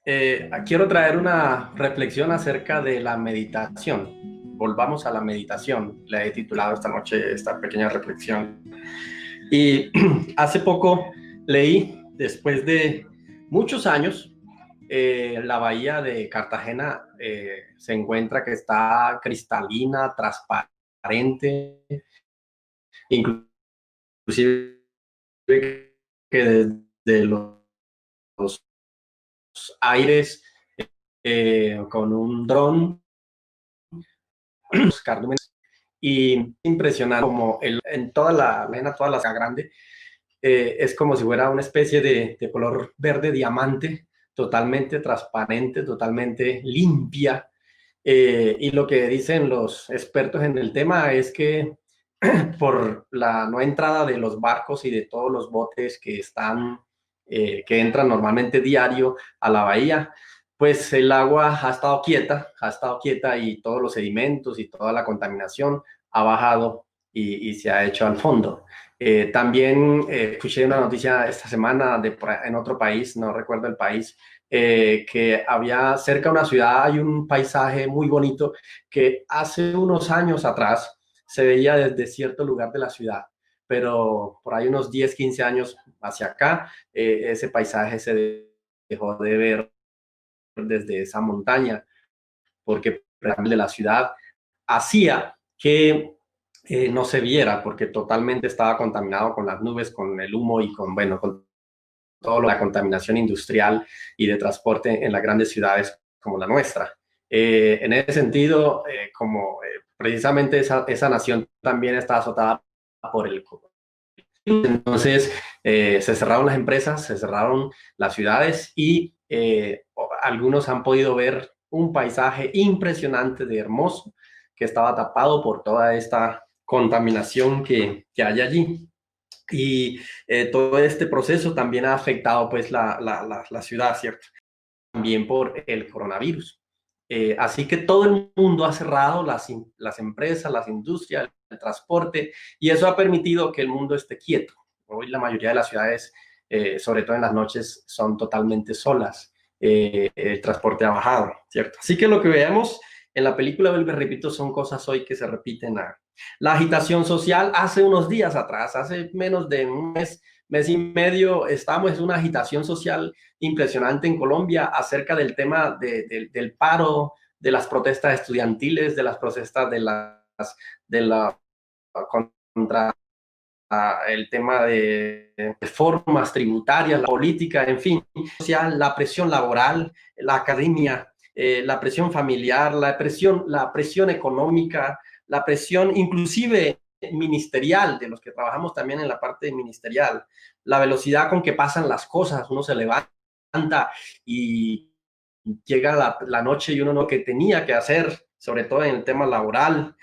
Quiero traer una reflexión acerca de la meditación. Volvamos a la meditación. Le he titulado esta noche esta pequeña reflexión. Y hace poco leí, después de muchos años, la bahía de Cartagena se encuentra que está cristalina, transparente, inclusive que desde los aires con un dron y impresionante como en toda toda la grande, es como si fuera una especie de color verde diamante, totalmente transparente, totalmente limpia. Y lo que dicen los expertos en el tema es que por la no entrada de los barcos y de todos los botes que entran normalmente diario a la bahía, pues el agua ha estado quieta y todos los sedimentos y toda la contaminación ha bajado y se ha hecho al fondo. También escuché una noticia esta semana en otro país, no recuerdo el país, que había cerca de una ciudad, hay un paisaje muy bonito que hace unos años atrás se veía desde cierto lugar de la ciudad, pero por ahí unos 10, 15 años hacia acá, ese paisaje se dejó de ver desde esa montaña, porque de la ciudad hacía que no se viera, porque totalmente estaba contaminado con las nubes, con el humo y bueno, con toda la contaminación industrial y de transporte en las grandes ciudades como la nuestra. En ese sentido, precisamente esa nación también está azotada por el COVID. Entonces, se cerraron las empresas, se cerraron las ciudades y algunos han podido ver un paisaje impresionante de hermoso que estaba tapado por toda esta contaminación que hay allí. Y todo este proceso también ha afectado pues la ciudad, ¿cierto? También por el coronavirus. Así que todo el mundo ha cerrado, las empresas, las industrias, el transporte, y eso ha permitido que el mundo esté quieto. Hoy la mayoría de las ciudades, sobre todo en las noches, son totalmente solas. El transporte ha bajado, ¿cierto? Así que lo que veamos en la película, vuelvo y repito, son cosas hoy que se repiten. La agitación social hace unos días atrás, hace menos de un mes, mes y medio, estamos en una agitación social impresionante en Colombia acerca del tema del paro, de las protestas estudiantiles, de las protestas de la contra el tema de reformas tributarias, la política, en fin, social, la presión laboral, la academia, la presión familiar, la presión económica, la presión inclusive ministerial, de los que trabajamos también en la parte ministerial, la velocidad con que pasan las cosas, uno se levanta y llega la noche y uno no que tenía que hacer, sobre todo en el tema laboral,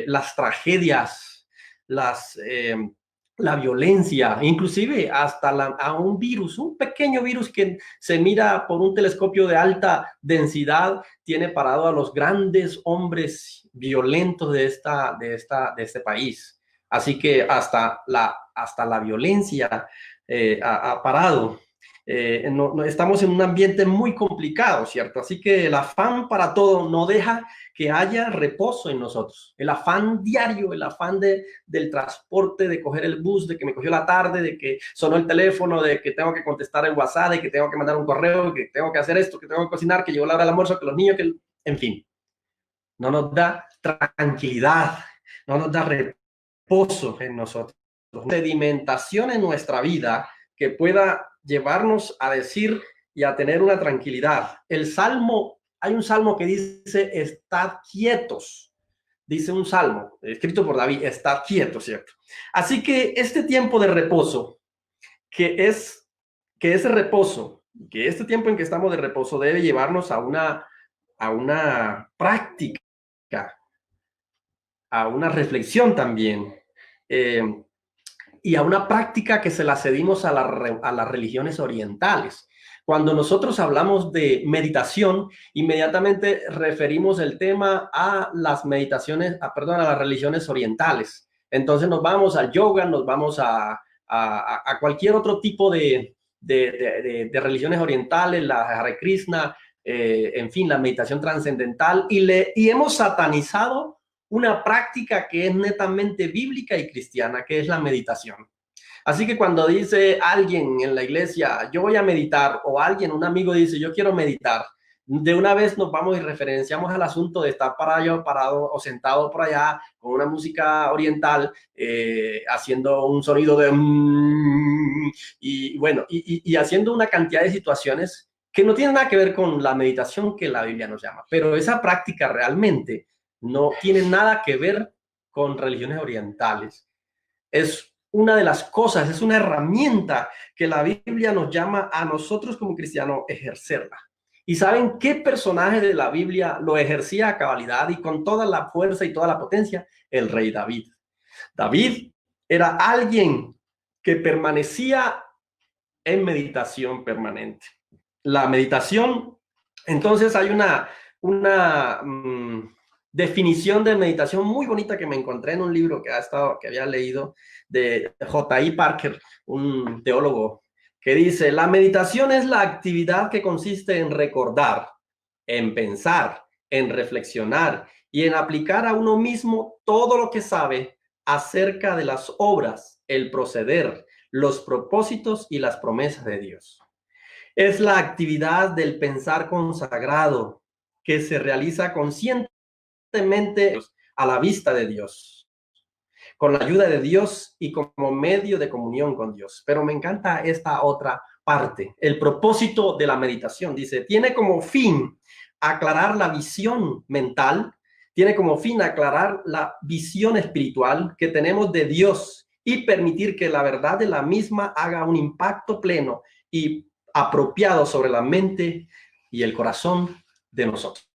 las tragedias, la violencia, inclusive hasta a un virus, un pequeño virus que se mira por un telescopio de alta densidad, tiene parado a los grandes hombres violentos de este país. Así que hasta la violencia ha parado. Estamos en un ambiente muy complicado, ¿cierto? Así que el afán para todo no deja que haya reposo en nosotros. El afán diario, el afán del transporte, de coger el bus, de que me cogió la tarde, de que sonó el teléfono, de que tengo que contestar el WhatsApp, de que tengo que mandar un correo, que tengo que hacer esto, que tengo que cocinar, que llegó la hora del almuerzo, que los niños, en fin, no nos da tranquilidad, no nos da reposo en nosotros, sedimentación en nuestra vida que pueda llevarnos a decir y a tener una tranquilidad. Hay un salmo que dice, estad quietos, dice un salmo escrito por David, estad quietos, ¿cierto? Así que este tiempo de reposo, que es ese reposo, que este tiempo en que estamos de reposo debe llevarnos a una práctica, a una reflexión también, eh, y a una práctica que se la cedimos a las religiones orientales. Cuando nosotros hablamos de meditación, inmediatamente referimos el tema a las meditaciones, a las religiones orientales. Entonces nos vamos al yoga, nos vamos a cualquier otro tipo de religiones orientales, la Hare Krishna, en fin, la meditación trascendental, y hemos satanizado una práctica que es netamente bíblica y cristiana, que es la meditación. Así que cuando dice alguien en la iglesia, yo voy a meditar, o alguien, un amigo dice, yo quiero meditar, de una vez nos vamos y referenciamos al asunto de estar parado o sentado por allá con una música oriental, haciendo un sonido de y bueno, y haciendo una cantidad de situaciones que no tienen nada que ver con la meditación que la Biblia nos llama. Pero esa práctica realmente no tiene nada que ver con religiones orientales. Es una de las cosas, es una herramienta que la Biblia nos llama a nosotros como cristianos ejercerla. ¿Y saben qué personaje de la Biblia lo ejercía a cabalidad y con toda la fuerza y toda la potencia? El rey David. David era alguien que permanecía en meditación permanente. La meditación, entonces hay una definición de meditación muy bonita que me encontré en un libro que había leído de J.I. Parker, un teólogo, que dice, la meditación es la actividad que consiste en recordar, en pensar, en reflexionar y en aplicar a uno mismo todo lo que sabe acerca de las obras, el proceder, los propósitos y las promesas de Dios. Es la actividad del pensar consagrado que se realiza conscientemente a la vista de Dios, con la ayuda de Dios y como medio de comunión con Dios. Pero me encanta esta otra parte. El propósito de la meditación, dice, tiene como fin aclarar la visión mental, tiene como fin aclarar la visión espiritual que tenemos de Dios y permitir que la verdad de la misma haga un impacto pleno y apropiado sobre la mente y el corazón de nosotros.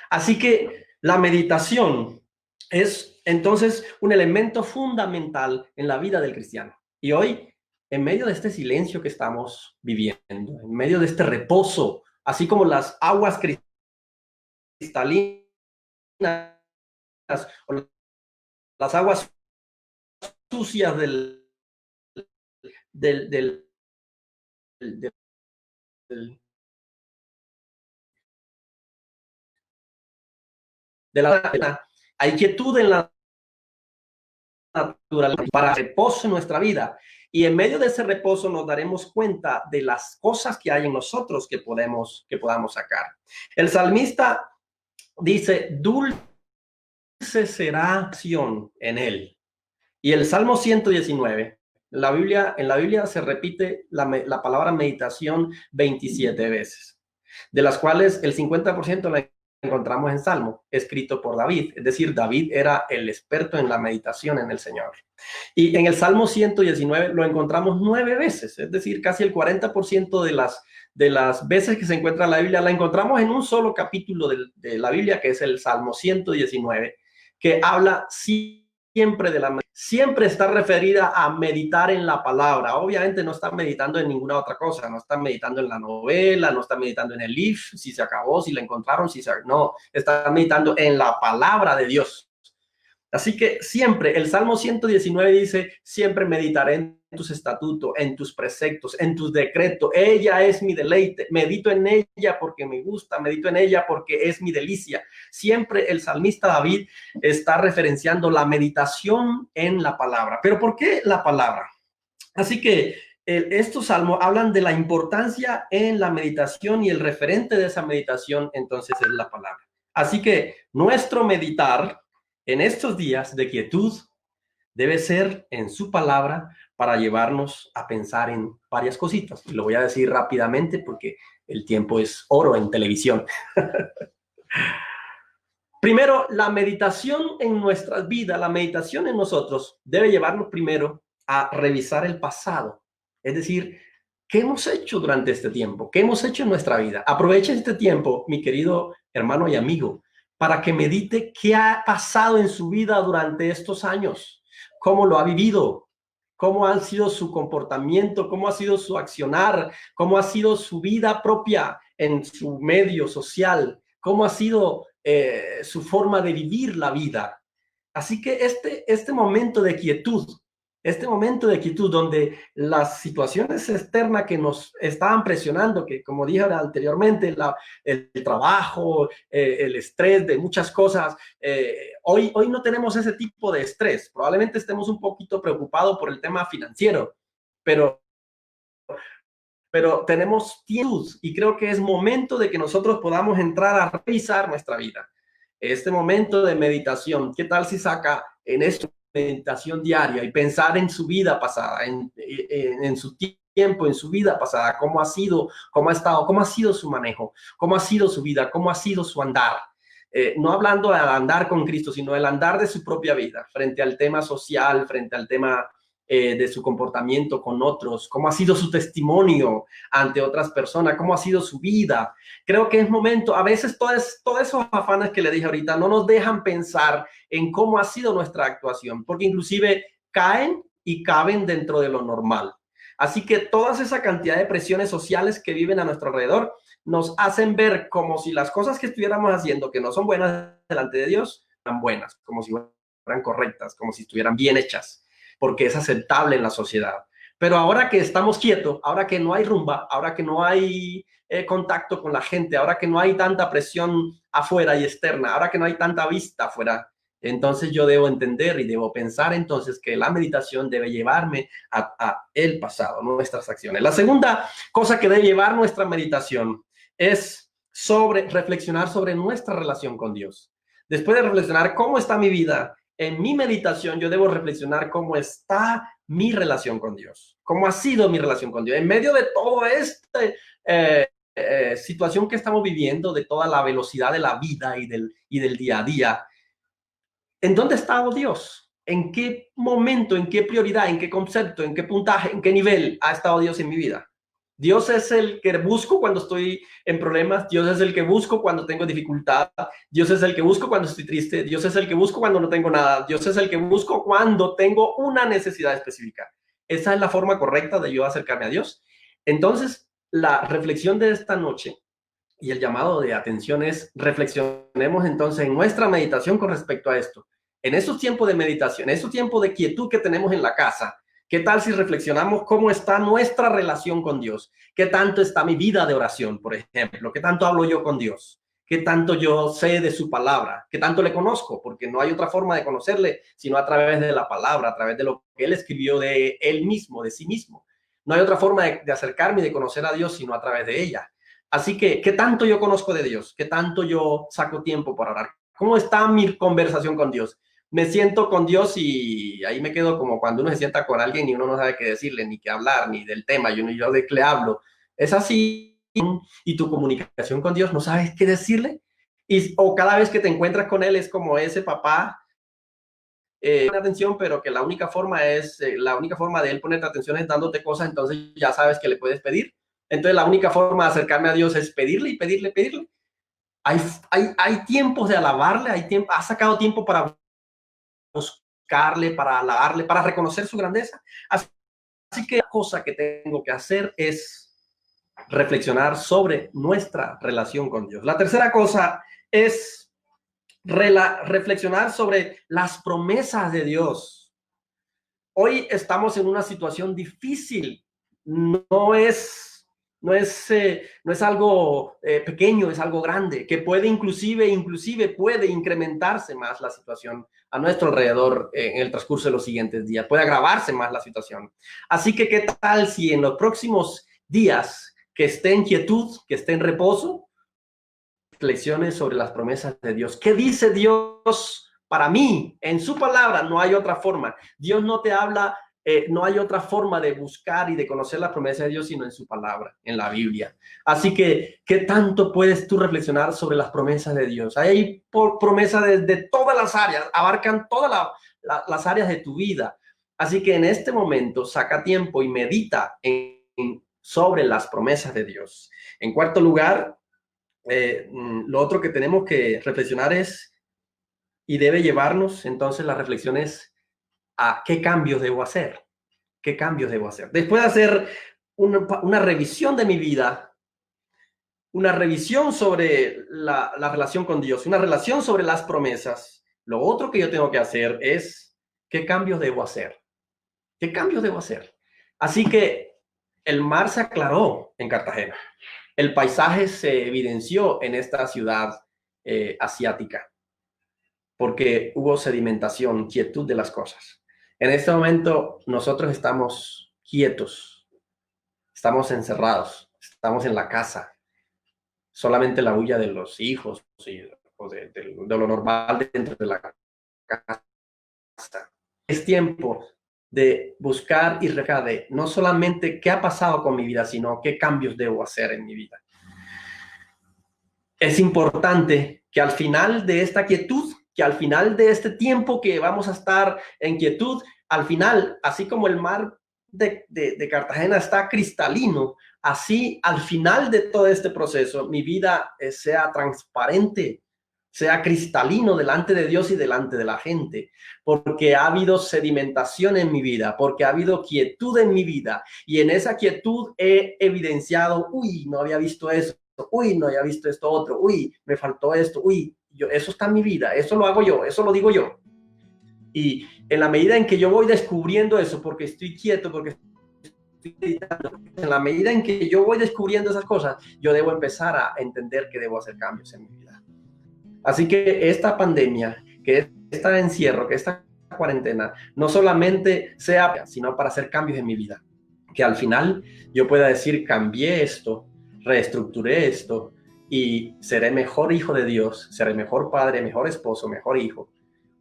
Así que la meditación es entonces un elemento fundamental en la vida del cristiano. Y hoy, en medio de este silencio que estamos viviendo, en medio de este reposo, así como las aguas cristalinas o las aguas sucias del, del, del, de la hay quietud en la naturaleza para reposo en nuestra vida. Y en medio de ese reposo nos daremos cuenta de las cosas que hay en nosotros que podamos sacar. El salmista dice, dulce será acción en él. Y el Salmo 119, en la Biblia se repite la palabra meditación 27 veces, de las cuales el 50% la encontramos en Salmo, escrito por David. Es decir, David era el experto en la meditación en el Señor. Y en el Salmo 119 lo encontramos 9 veces, es decir, casi el 40% de las veces que se encuentra en la Biblia la encontramos en un solo capítulo de la Biblia, que es el Salmo 119, que habla siempre siempre está referida a meditar en la palabra. Obviamente no está meditando en ninguna otra cosa, no está meditando en la novela, no está meditando en el if, si se acabó, si la encontraron, no, está meditando en la palabra de Dios. Así que siempre, el Salmo 119 dice, siempre meditaré en tus estatutos, en tus preceptos, en tus decretos. Ella es mi deleite. Medito en ella porque me gusta, medito en ella porque es mi delicia. Siempre el salmista David está referenciando la meditación en la palabra. ¿Pero por qué la palabra? Así que estos salmos hablan de la importancia en la meditación y el referente de esa meditación entonces es la palabra. Así que nuestro meditar en estos días de quietud debe ser en su palabra para llevarnos a pensar en varias cositas. Y lo voy a decir rápidamente porque el tiempo es oro en televisión. Primero, la meditación en nuestras vidas, la meditación en nosotros debe llevarnos primero a revisar el pasado. Es decir, ¿qué hemos hecho durante este tiempo? ¿Qué hemos hecho en nuestra vida? Aproveche este tiempo, mi querido hermano y amigo, para que medite qué ha pasado en su vida durante estos años, cómo lo ha vivido, cómo ha sido su comportamiento, cómo ha sido su accionar, cómo ha sido su vida propia en su medio social, cómo ha sido su forma de vivir la vida. Así que este momento de quietud este momento de quietud donde las situaciones externas que nos estaban presionando, que como dije anteriormente, el trabajo, el estrés de muchas cosas, hoy no tenemos ese tipo de estrés. Probablemente estemos un poquito preocupados por el tema financiero, pero tenemos tiempo y creo que es momento de que nosotros podamos entrar a revisar nuestra vida. Este momento de meditación, ¿qué tal si saca en esta meditación diaria y pensar en su vida pasada, en su tiempo, en su vida pasada, cómo ha sido, cómo ha estado, cómo ha sido su manejo, cómo ha sido su vida, cómo ha sido su andar? No hablando de andar con Cristo, sino el andar de su propia vida, frente al tema social, frente al tema de su comportamiento con otros, cómo ha sido su testimonio ante otras personas, cómo ha sido su vida. Creo que es momento, a veces todos esos afanes que le dije ahorita no nos dejan pensar en cómo ha sido nuestra actuación, porque inclusive caen y caben dentro de lo normal. Así que toda esa cantidad de presiones sociales que viven a nuestro alrededor nos hacen ver como si las cosas que estuviéramos haciendo que no son buenas delante de Dios, eran buenas, como si fueran correctas, como si estuvieran bien hechas, porque es aceptable en la sociedad. Pero ahora que estamos quietos, ahora que no hay rumba, ahora que no hay contacto con la gente, ahora que no hay tanta presión afuera y externa, ahora que no hay tanta vista afuera, entonces yo debo entender y debo pensar entonces que la meditación debe llevarme a el pasado, nuestras acciones. La segunda cosa que debe llevar nuestra meditación es reflexionar sobre nuestra relación con Dios. Después de reflexionar cómo está mi vida, en mi meditación yo debo reflexionar cómo está mi relación con Dios, cómo ha sido mi relación con Dios. En medio de toda esta situación que estamos viviendo, de toda la velocidad de la vida y del día a día, ¿en dónde ha estado Dios? ¿En qué momento, en qué prioridad, en qué concepto, en qué puntaje, en qué nivel ha estado Dios en mi vida? Dios es el que busco cuando estoy en problemas, Dios es el que busco cuando tengo dificultad, Dios es el que busco cuando estoy triste, Dios es el que busco cuando no tengo nada, Dios es el que busco cuando tengo una necesidad específica. Esa es la forma correcta de yo acercarme a Dios. Entonces, la reflexión de esta noche y el llamado de atención es reflexionemos entonces en nuestra meditación con respecto a esto. En esos tiempos de meditación, en esos tiempos de quietud que tenemos en la casa, ¿qué tal si reflexionamos cómo está nuestra relación con Dios? ¿Qué tanto está mi vida de oración, por ejemplo? ¿Qué tanto hablo yo con Dios? ¿Qué tanto yo sé de su palabra? ¿Qué tanto le conozco? Porque no hay otra forma de conocerle sino a través de la palabra, a través de lo que él escribió de él mismo, de sí mismo. No hay otra forma de acercarme y de conocer a Dios sino a través de ella. Así que, ¿qué tanto yo conozco de Dios? ¿Qué tanto yo saco tiempo para orar? ¿Cómo está mi conversación con Dios? Me siento con Dios y ahí me quedo como cuando uno se sienta con alguien y uno no sabe qué decirle, ni qué hablar, ni del tema, yo de qué le hablo. Es así, y tu comunicación con Dios no sabes qué decirle. O cada vez que te encuentras con Él es como ese papá, atención, pero que la única forma de Él ponerte atención es dándote cosas, entonces ya sabes que le puedes pedir. Entonces la única forma de acercarme a Dios es pedirle y pedirle, pedirle. Hay tiempos de alabarle, ha sacado tiempo para buscarle, para alabarle, para reconocer su grandeza. Así que la cosa que tengo que hacer es reflexionar sobre nuestra relación con Dios. La tercera cosa es reflexionar sobre las promesas de Dios. Hoy estamos en una situación difícil. No es algo pequeño, es algo grande, que puede inclusive puede incrementarse más la situación a nuestro alrededor en el transcurso de los siguientes días, puede agravarse más la situación. Así que, ¿qué tal si en los próximos días que esté en quietud, que esté en reposo, reflexiones sobre las promesas de Dios? ¿Qué dice Dios para mí? En su palabra no hay otra forma. Dios no te habla, no hay otra forma de buscar y de conocer las promesas de Dios sino en su palabra, en la Biblia. Así que, ¿qué tanto puedes tú reflexionar sobre las promesas de Dios? Hay promesas de todas las áreas, abarcan todas las áreas de tu vida. Así que en este momento saca tiempo y medita sobre las promesas de Dios. En cuarto lugar, lo otro que tenemos que reflexionar es, y debe llevarnos entonces las reflexiones a qué cambios debo hacer, qué cambios debo hacer. Después de hacer una revisión de mi vida, una revisión sobre la relación con Dios, una relación sobre las promesas, lo otro que yo tengo que hacer es qué cambios debo hacer. ¿Qué cambios debo hacer? Así que el mar se aclaró en Cartagena. El paisaje se evidenció en esta ciudad asiática, porque hubo sedimentación, quietud de las cosas. En este momento nosotros estamos quietos, estamos encerrados, estamos en la casa, solamente la huella de los hijos o de lo normal dentro de la casa. Es tiempo de buscar y de no solamente qué ha pasado con mi vida, sino qué cambios debo hacer en mi vida. Es importante que al final de esta quietud, que al final de este tiempo que vamos a estar en quietud, al final, así como el mar de Cartagena está cristalino, así al final de todo este proceso, mi vida sea transparente, sea cristalino delante de Dios y delante de la gente, porque ha habido sedimentación en mi vida, porque ha habido quietud en mi vida, y en esa quietud he evidenciado, uy, no había visto eso, uy, no había visto esto otro, uy, me faltó esto, uy, eso está en mi vida, eso lo hago yo, eso lo digo yo. Y en la medida en que yo voy descubriendo eso, porque estoy quieto, porque estoy meditando, en la medida en que yo voy descubriendo esas cosas, yo debo empezar a entender que debo hacer cambios en mi vida. Así que esta pandemia, que este encierro, que esta cuarentena, no solamente sea, sino para hacer cambios en mi vida. Que al final yo pueda decir, cambié esto, reestructuré esto y seré mejor hijo de Dios, seré mejor padre, mejor esposo, mejor hijo.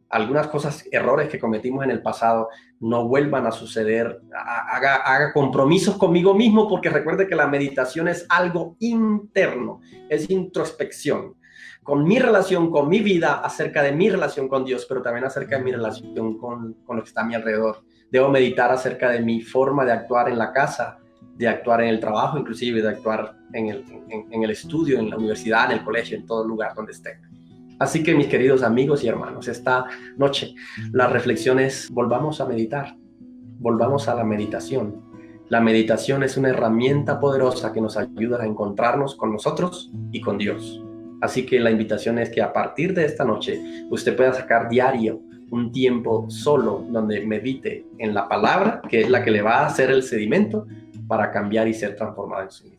Algunas cosas, errores que cometimos en el pasado no vuelvan a suceder. Haga compromisos conmigo mismo, porque recuerde que la meditación es algo interno, es introspección. Con mi relación, con mi vida, acerca de mi relación con Dios, pero también acerca de mi relación con lo que está a mi alrededor. Debo meditar acerca de mi forma de actuar en la casa, de actuar en el trabajo, inclusive de actuar en el estudio, en la universidad, en el colegio, en todo lugar donde esté. Así que mis queridos amigos y hermanos, esta noche la reflexión es, volvamos a meditar, volvamos a la meditación. La meditación es una herramienta poderosa que nos ayuda a encontrarnos con nosotros y con Dios. Así que la invitación es que a partir de esta noche usted pueda sacar diario un tiempo solo donde medite en la palabra, que es la que le va a hacer el sedimento para cambiar y ser transformado en su vida.